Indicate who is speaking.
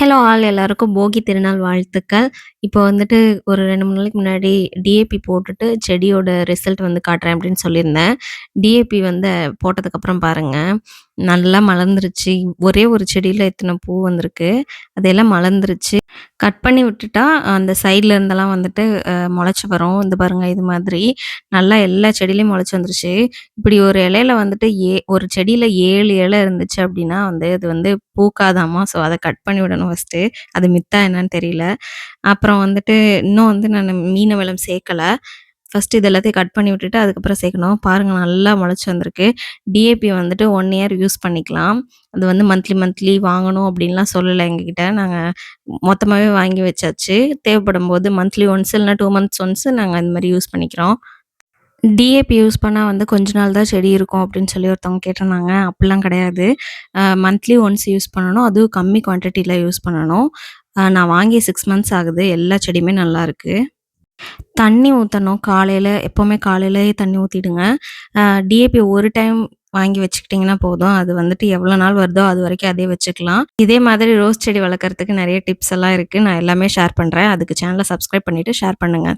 Speaker 1: Hello all எல்லாருக்கும் போகி திருநாள் வாழ்த்துக்கள். இப்போ வந்துட்டு ஒரு 2, 3 நாளைக்கு முன்னாடி டிஏபி போட்டுட்டு செடியோட ரிசல்ட் வந்து காட்டுறேன் அப்படின்னு சொல்லியிருந்தேன். டிஏபி வந்து போட்டதுக்கப்புறம் பாருங்க, நல்லா மலர்ந்துருச்சு. ஒரே ஒரு செடியில இத்தன பூ வந்திருக்கு. அதெல்லாம் மலர்ந்துருச்சு. கட் பண்ணி விட்டுட்டா அந்த சைட்ல இருந்தெல்லாம் வந்துட்டு மொளச்சு வரும். இந்த பாருங்க இது மாதிரி. நல்லா எல்லா செடியிலயும் மொளச்சு வந்துருச்சு. இப்படி ஒரு இலையில வந்துட்டு ஒரு செடியில 7 இலை இருந்துச்சு அப்படின்னா வந்து அது வந்து பூக்காதாமா. ஸோ அத கட் பண்ணி விடணும் ஃபர்ஸ்ட்டு. அது மித்தா என்னன்னு தெரியல. அப்புறம் வந்துட்டு இன்னும் வந்து நானு மீன வளம் சேர்க்கல. ஃபர்ஸ்ட்டு இது எல்லாத்தையும் கட் பண்ணி விட்டுட்டு அதுக்கப்புறம் சேர்க்கணும். பாருங்க நல்லா முளைச்சு வந்திருக்கு. டிஏபி வந்துட்டு 1 இயர் யூஸ் பண்ணிக்கலாம். அது வந்து மந்த்லி வாங்கணும் அப்டின்லாம் சொல்லல எங்ககிட்ட. நாங்க மொத்தமாவே வாங்கி வச்சாச்சு. தேவைப்படும்போது மந்த்லி ஒன்ஸ் இல்லனா 2 மந்த்ஸ் ஒன்ஸ் நாங்க அந்த மாரி யூஸ் பண்ணிக்கிறோம். டிஏபி யூஸ் பண்ணா வந்து கொஞ்ச நாள் தான் செடி இருக்கும் அப்டின்னு சொல்லி ஒருத்தவங்க கேட்டிருந்தாங்க. அப்டிலாம் கிடையாது. மந்த்லி ஒன்ஸ் யூஸ் பண்ணணும். அதுவும் கம்மி குவான்டிட்டில யூஸ் பண்ணணும். நான் வாங்கி 6 மந்த்ஸ் ஆகுது. எல்லா செடியுமே நல்லாருக்கு. தண்ணி ஊத்தணும். எப்பவுமே காலையிலேயே தண்ணி ஊத்திடுங்க. டிஏபி ஒரு டைம் வாங்கி வச்சுக்கிட்டிங்கன்னா போதும். அது வந்துட்டு எவ்வளோ நாள் வருதோ அதுவரைக்கும் அதே வச்சுக்கலாம். இதே மாதிரி ரோஸ் செடி வளர்க்கறதுக்கு நெறைய டிப்ஸ் எல்லாம் இருக்கு. நான் எல்லாமே ஷேர் பண்றேன். அதுக்கு சேனல சப்ஸ்கிரைப் பண்ணிட்டு ஷேர் பண்ணுங்க.